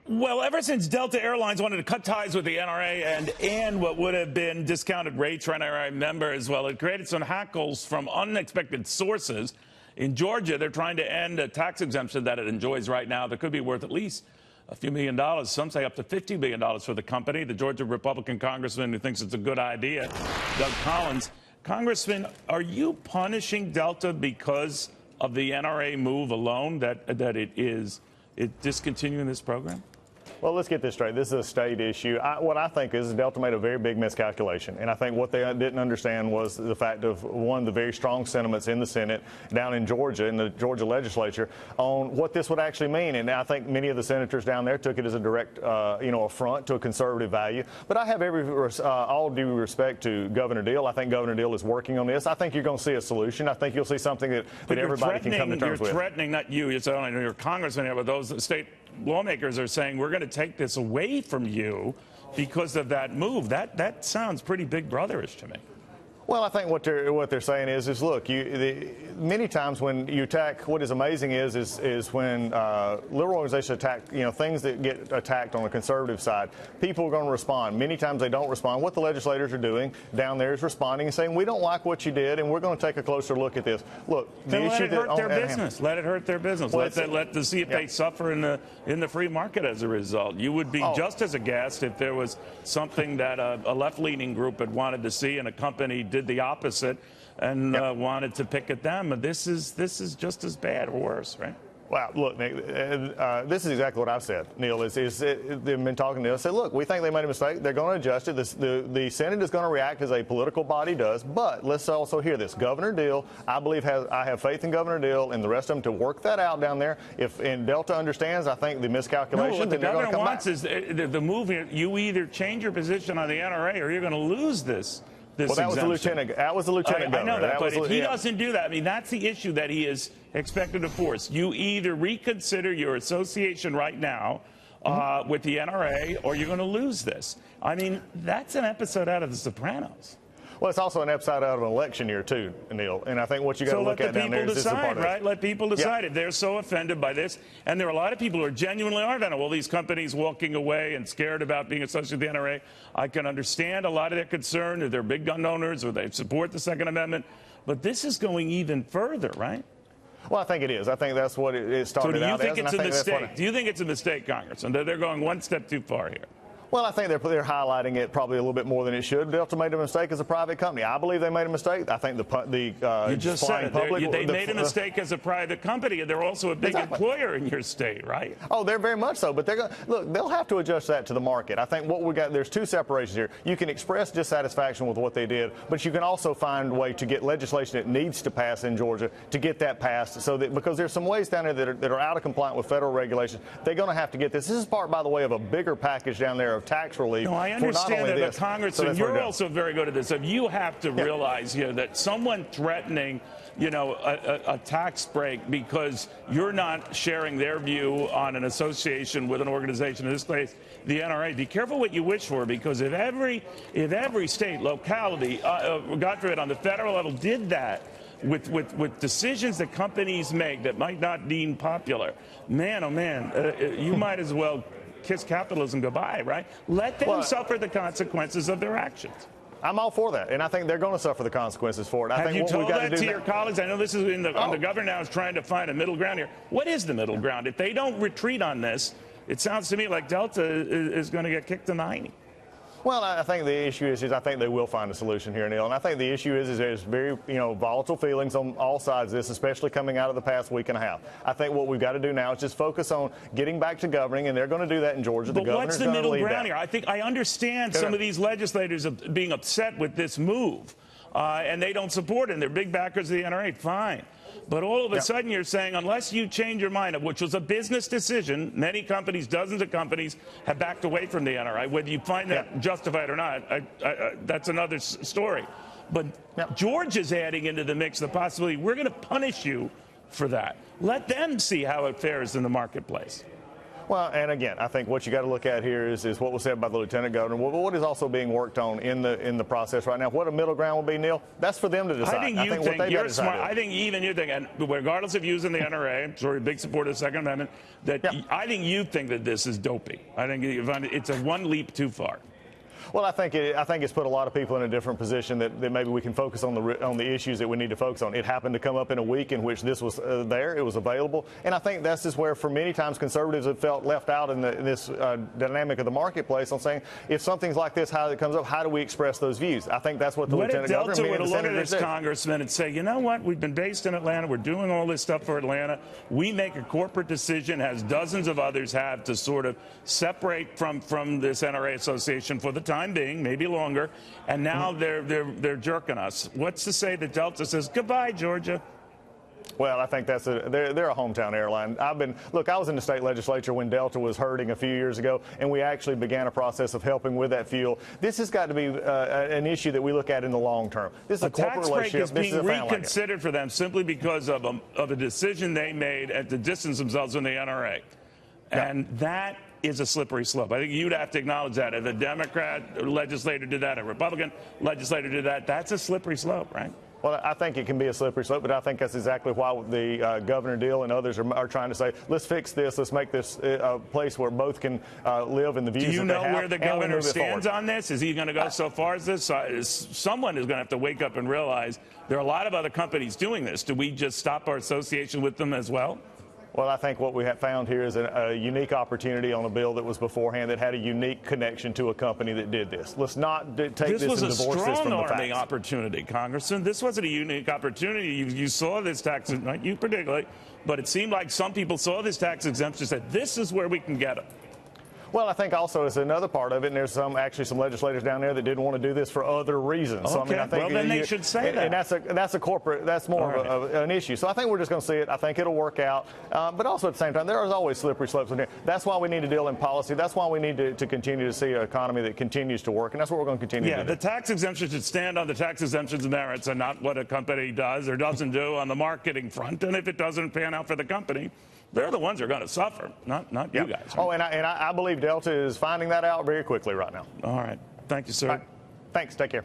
Well, ever since Delta Airlines wanted to cut ties with the NRA and what would have been discounted rates for NRA members, well, it created some hackles from unexpected sources. In Georgia, they're trying to end a tax exemption that it enjoys right now that could be worth at least a few $1 million. Some say up to $50 billion for the company. The Georgia Republican congressman who thinks it's a good idea, Doug Collins. Congressman, are you punishing Delta because of the NRA move alone, that it is discontinuing this program? Well, let's get this straight. This is a state issue. What I think is Delta made a very big miscalculation. And I think what they didn't understand was the fact of, one, the very strong sentiments in the Senate down in Georgia, in the Georgia legislature, on what this would actually mean. And I think many of the senators down there took it as a direct, affront to a conservative value. But I have all due respect to Governor Deal. I think Governor Deal is working on this. I think you're going to see a solution. I think you'll see something that everybody can come to terms with. You're threatening, not you, it's only your congressman, but those state lawmakers are saying we're going to take this away from you because of that move. That sounds pretty Big Brotherish to me. Well, I think what they're saying is look, many times when you attack, what is amazing is when liberal organizations attack, things that get attacked on the conservative side, people are going to respond. Many times they don't respond. What the legislators are doing down there is responding and saying, we don't like what you did, and we're going to take a closer look at this. Look, the issue that let it hurt their business. Let to see if they suffer in the free market as a result. You would be just as aghast if there was something that a left-leaning group had wanted to see, and a company did the opposite and wanted to pick at them. This is just as bad or worse, right? Well, look, Nick, this is exactly what I've said, Neil. They've been talking to us. Say, look, we think they made a mistake. They're going to adjust it. The Senate is going to react as a political body does. But let's also hear this. Governor Deal, I believe, I have faith in Governor Deal and the rest of them to work that out down there. If Delta understands, I think the miscalculation. No, what the governor wants is the move here. You either change your position on the NRA or you're going to lose this. Well, that was the lieutenant governor. I know that, but if he doesn't do that, I mean, that's the issue that he is expected to force. You either reconsider your association right now with the NRA, or you're going to lose this. I mean, that's an episode out of The Sopranos. Well, it's also an episode out of an election year, too, Neil. And I think what you got to look at down there is this is part of it. Right? Let people decide if they're so offended by this. And there are a lot of people who are genuinely on all these companies walking away and scared about being associated with the NRA. I can understand a lot of their concern, or they're big gun owners, or they support the Second Amendment. But this is going even further, right? Well, I think it is. I think that's what it started out as. So do you think it's a mistake? Do you think it's a mistake, Congressman, that they're going one step too far here? Well, I think they're highlighting it probably a little bit more than it should. Delta made a mistake as a private company. I believe they made a mistake. I think you just said it. They made a mistake as a private company, and they're also a big employer in your state, right? Oh, they're very much so. But they'll have to adjust that to the market. I think what we got, there's two separations here. You can express dissatisfaction with what they did, but you can also find a way to get legislation that needs to pass in Georgia to get that passed. So that because there's some ways down there that are out of compliance with federal regulations, they're going to have to get this. This is part, by the way, of a bigger package down there of tax relief. No, I understand that, but Congressman, you're also very good at this. If you have to realize here that someone threatening, a tax break because you're not sharing their view on an association with an organization, in this case, the NRA, be careful what you wish for, because if every state, locality, God forbid, on the federal level did that, with decisions that companies make that might not deem popular, man, oh man, you might as well kiss capitalism goodbye, right? Let them suffer the consequences of their actions. I'm all for that, and I think they're going to suffer the consequences for it. Have you told that to your colleagues? I know this is on the governor now is trying to find a middle ground here. What is the middle ground? If they don't retreat on this, it sounds to me like Delta is going to get kicked in the hiney. Well, I think the issue is I think they will find a solution here, Neil. And I think the issue is there's very, volatile feelings on all sides of this, especially coming out of the past week and a half. I think what we've got to do now is just focus on getting back to governing, and they're going to do that in Georgia. But what's the middle ground here? I understand some of these legislators being upset with this move, and they don't support it, and they're big backers of the NRA. Fine. But all of a sudden you're saying, unless you change your mind, which was a business decision, many companies, dozens of companies, have backed away from the NRA. Whether you find that justified or not, that's another story. But Georgia's adding into the mix the possibility we're going to punish you for that. Let them see how it fares in the marketplace. Well, and again, I think what you got to look at here is what was said by the lieutenant governor. What is also being worked on in the process right now? What a middle ground will be, Neil? That's for them to decide. I think you're smart. I think even you think, and regardless of using the NRA, I'm sure you're a big supporter of the Second Amendment, that I think you think that this is dopey. I think it's a one leap too far. Well, I think it's put a lot of people in a different position that maybe we can focus on the issues that we need to focus on. It happened to come up in a week in which this was there, it was available, and I think that's just where, for many times, conservatives have felt left out in this dynamic of the marketplace on saying, if something's like this, how it comes up, how do we express those views? I think that's what the lieutenant governor and Delta the would look at senators this did. congressman and say, you know what? We've been based in Atlanta. We're doing all this stuff for Atlanta. We make a corporate decision, as dozens of others have, to sort of separate from this NRA association for the time being, maybe longer, and now they're jerking us. What's to say that Delta says goodbye, Georgia? Well, I think they're a hometown airline. I was in the state legislature when Delta was hurting a few years ago, and we actually began a process of helping with that fuel. This has got to be an issue that we look at in the long term. This is a corporate relationship. Tax break is being reconsidered for them simply because of a decision they made to distance themselves from the NRA, and that is a slippery slope. I think you'd have to acknowledge that. If a Democrat legislator did that, a Republican legislator did that, that's a slippery slope, right? Well, I think it can be a slippery slope, but I think that's exactly why the Governor Deal and others are trying to say, let's fix this, let's make this a place where both can live in the views that they have. Do you know where the governor stands on this? Is he going to go so far as this? Someone is going to have to wake up and realize there are a lot of other companies doing this. Do we just stop our association with them as well? Well, I think what we have found here is a unique opportunity on a bill that was beforehand that had a unique connection to a company that did this. Let's not take this and divorce this from the facts. This was a strong-arming opportunity, Congressman. This wasn't a unique opportunity. You saw this tax, not you particularly, but it seemed like some people saw this tax exemption and said, this is where we can get them. Well, I think also it's another part of it, and there's actually some legislators down there that didn't want to do this for other reasons. Okay. So, I mean, I think well, then they should say that. And that's a corporate, that's more of an issue. So I think we're just going to see it. I think it'll work out. But also at the same time, there is always slippery slopes in here. That's why we need to deal in policy. That's why we need to continue to see an economy that continues to work, and that's what we're going to continue to do. Yeah, the tax exemption should stand on the tax exemption's merits and not what a company does or doesn't do on the marketing front. And if it doesn't pan out for the company, they're the ones who are going to suffer, not you guys. Right? Oh, and I believe Delta is finding that out very quickly right now. All right. Thank you, sir. Right. Thanks. Take care.